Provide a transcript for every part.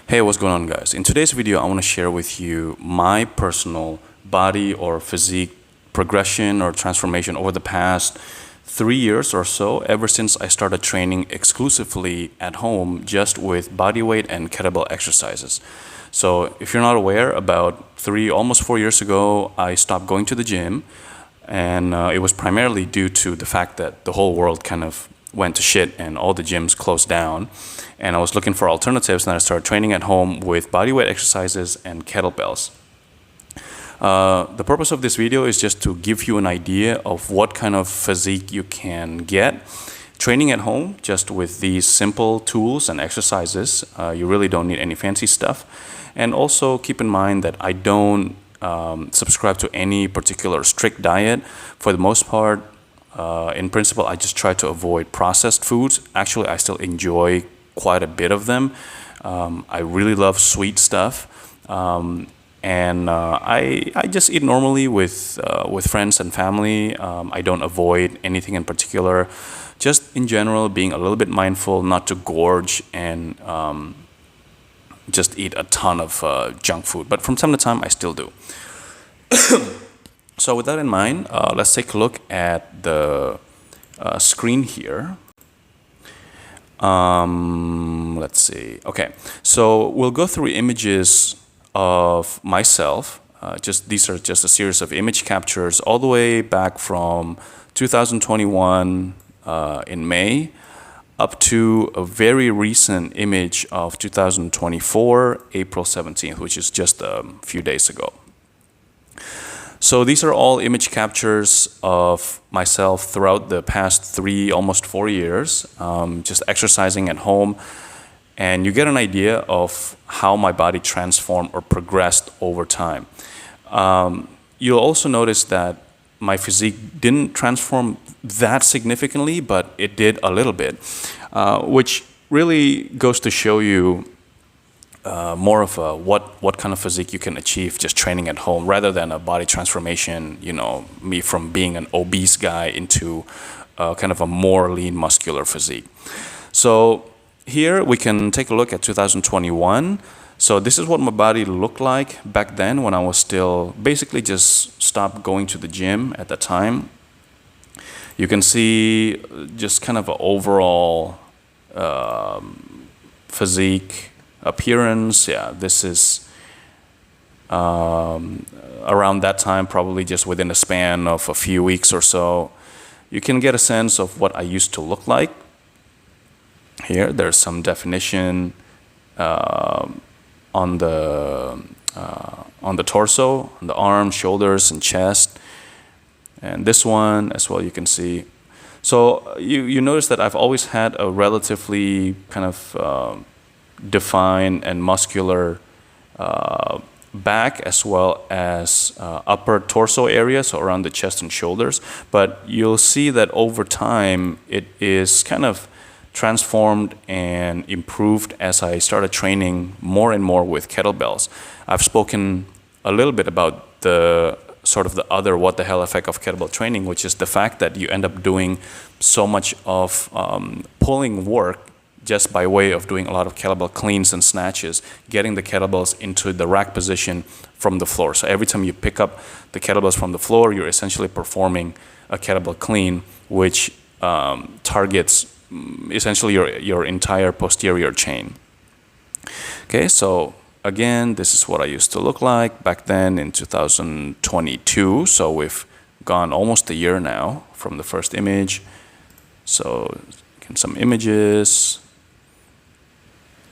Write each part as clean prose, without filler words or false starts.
Hey, what's going on, guys? In today's video, I want to share with you my personal body or physique progression or transformation over the past 3 years or so, ever since I started training exclusively at home just with bodyweight and kettlebell exercises. So if you're not aware, about almost 4 years ago, I stopped going to the gym, and it was primarily due to the fact that the whole world kind of went to shit and all the gyms closed down, and I was looking for alternatives, and I started training at home with bodyweight exercises and kettlebells. The purpose of this video is just to give you an idea of what kind of physique you can get training at home just with these simple tools and exercises. You really don't need any fancy stuff. And also keep in mind that I don't subscribe to any particular strict diet. For the most part, in principle, I just try to avoid processed foods. Actually, I still enjoy quite a bit of them. I really love sweet stuff. I just eat normally with friends and family. I don't avoid anything in particular. Just in general, being a little bit mindful not to gorge and just eat a ton of junk food. But from time to time, I still do. So with that in mind, let's take a look at the screen here. Let's see. Okay, so we'll go through images of myself. These are just a series of image captures all the way back from 2021 in May up to a very recent image of 2024, April 17th, which is just a few days ago. So these are all image captures of myself throughout the past almost 4 years, just exercising at home. And you get an idea of how my body transformed or progressed over time. You'll also notice that my physique didn't transform that significantly, but it did a little bit, which really goes to show you more of what kind of physique you can achieve just training at home rather than a body transformation, me from being an obese guy into kind of a more lean muscular physique. So here we can take a look at 2021. So this is what my body looked like back then when I was still basically just stopped going to the gym at the time. You can see just kind of an overall physique appearance. Yeah, this is around that time, probably just within a span of a few weeks or so. You can get a sense of what I used to look like. Here, there's some definition on the torso, on the arms, shoulders, and chest, and this one as well. You can see. So you notice that I've always had a relatively kind of defined and muscular back as well as upper torso area, so around the chest and shoulders. But you'll see that over time it is kind of transformed and improved as I started training more and more with kettlebells. I've spoken a little bit about the sort of the other what the hell effect of kettlebell training, which is the fact that you end up doing so much of pulling work just by way of doing a lot of kettlebell cleans and snatches, getting the kettlebells into the rack position from the floor. So every time you pick up the kettlebells from the floor, you're essentially performing a kettlebell clean, which targets essentially your entire posterior chain. Okay, so again, this is what I used to look like back then in 2022. So we've gone almost a year now from the first image. So some images.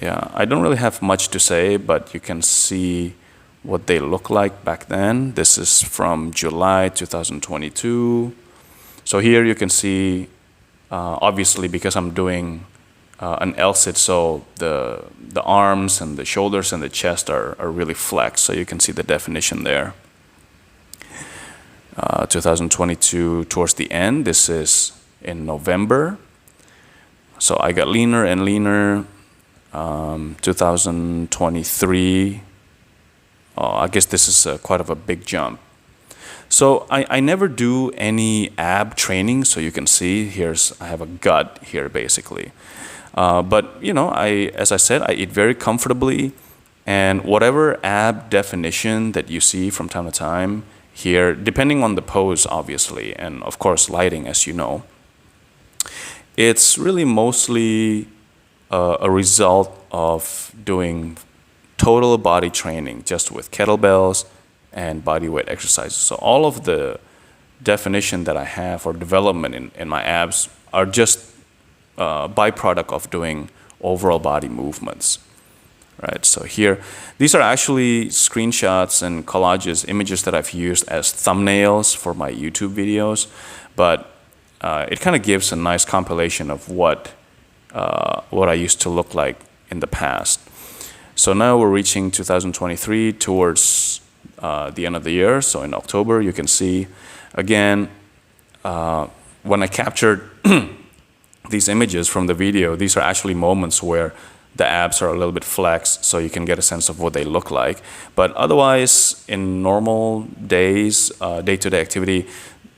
Yeah, I don't really have much to say, but you can see what they look like back then. This is from July 2022. So here you can see, obviously because I'm doing an L-sit, so the arms and the shoulders and the chest are really flexed. So you can see the definition there. 2022 towards the end, this is in November. So I got leaner and leaner. 2023, I guess this is quite of a big jump. So I never do any ab training, so you can see I have a gut here basically. But as I said, I eat very comfortably, and whatever ab definition that you see from time to time here, depending on the pose, obviously, and of course lighting, as you know, it's really mostly a result of doing total body training just with kettlebells and bodyweight exercises. So all of the definition that I have or development in my abs are just byproduct of doing overall body movements, right? So here, these are actually screenshots and collages, images that I've used as thumbnails for my YouTube videos, but it kind of gives a nice compilation of what I used to look like in the past. So now we're reaching 2023 towards the end of the year. So in October, you can see again, when I captured these images from the video, these are actually moments where the abs are a little bit flexed, so you can get a sense of what they look like. But otherwise, in normal days, day-to-day activity,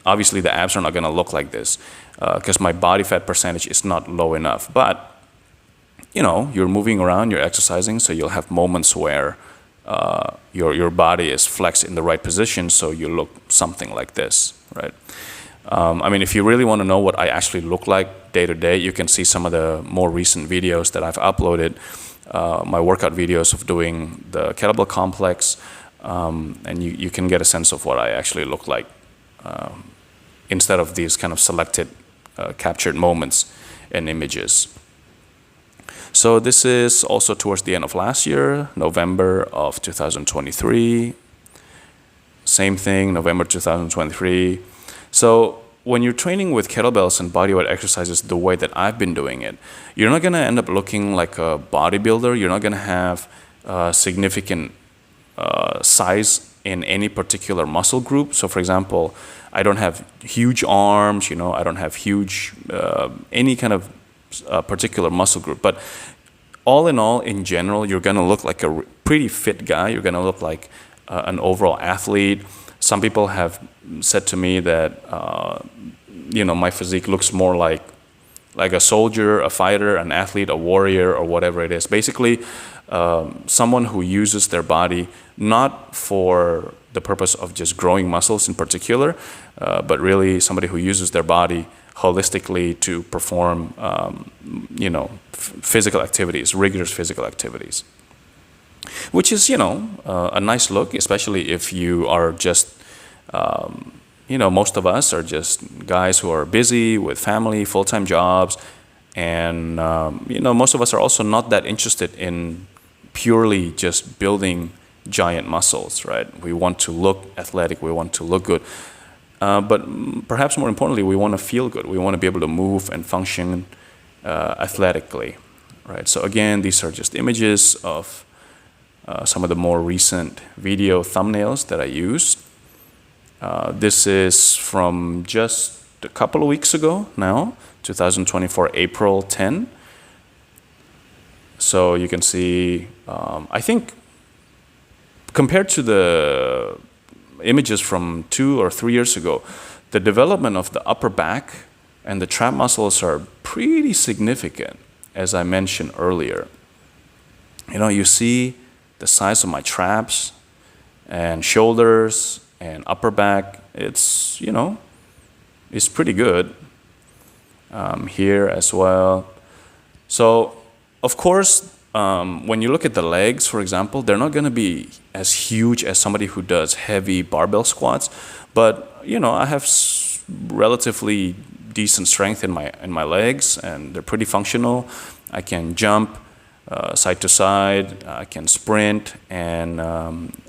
obviously the abs are not going to look like this because my body fat percentage is not low enough. But you're moving around, you're exercising, so you'll have moments where your body is flexed in the right position, so you look something like this, right? I mean, if you really want to know what I actually look like day to day, you can see some of the more recent videos that I've uploaded, my workout videos of doing the kettlebell complex, and you can get a sense of what I actually look like instead of these kind of selected, captured moments and images. So this is also towards the end of last year, November of 2023. Same thing, November 2023. So when you're training with kettlebells and bodyweight exercises the way that I've been doing it, you're not going to end up looking like a bodybuilder. You're not going to have significant size in any particular muscle group. So for example, I don't have huge arms, I don't have huge, any kind of particular muscle group. But all in all, in general, you're going to look like a pretty fit guy. You're going to look like an overall athlete. Some people have said to me that, my physique looks more like a soldier, a fighter, an athlete, a warrior, or whatever it is. Basically, someone who uses their body not for the purpose of just growing muscles in particular, but really somebody who uses their body holistically to perform, physical activities, rigorous physical activities. Which is, a nice look, especially if you are just, most of us are just guys who are busy with family, full-time jobs, and, most of us are also not that interested in purely just building giant muscles, right? We want to look athletic, we want to look good. But perhaps more importantly, we want to feel good. We want to be able to move and function athletically, right? So again, these are just images of some of the more recent video thumbnails that I used. This is from just a couple of weeks ago now, 2024, April 10. So you can see, I think, compared to the images from 2 or 3 years ago, the development of the upper back and the trap muscles are pretty significant, as I mentioned earlier. You see the size of my traps and shoulders and upper back. It's pretty good here as well. So of course, when you look at the legs, for example, they're not going to be as huge as somebody who does heavy barbell squats, but I have relatively decent strength in my legs, and they're pretty functional. I can jump side to side, I can sprint, and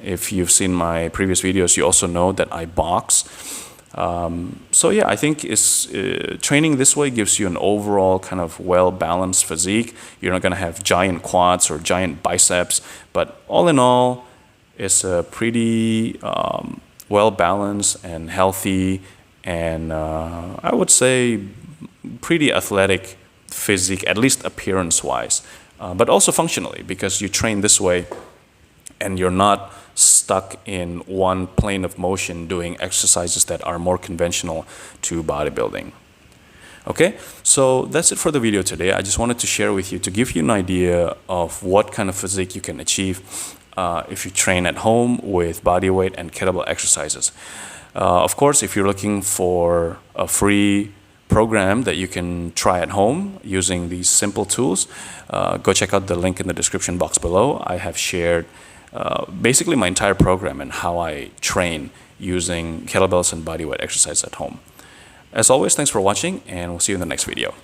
if you've seen my previous videos, you also know that I box. So yeah, I think training this way gives you an overall kind of well-balanced physique. You're not going to have giant quads or giant biceps, but all in all, it's a pretty well-balanced and healthy and I would say pretty athletic physique, at least appearance-wise, but also functionally, because you train this way and you're not stuck in one plane of motion doing exercises that are more conventional to bodybuilding. Okay, so that's it for the video today. I just wanted to share with you to give you an idea of what kind of physique you can achieve if you train at home with body weight and kettlebell exercises. Of course, if you're looking for a free program that you can try at home using these simple tools, go check out the link in the description box below. I have shared basically my entire program and how I train using kettlebells and bodyweight exercise at home. As always, thanks for watching, and we'll see you in the next video.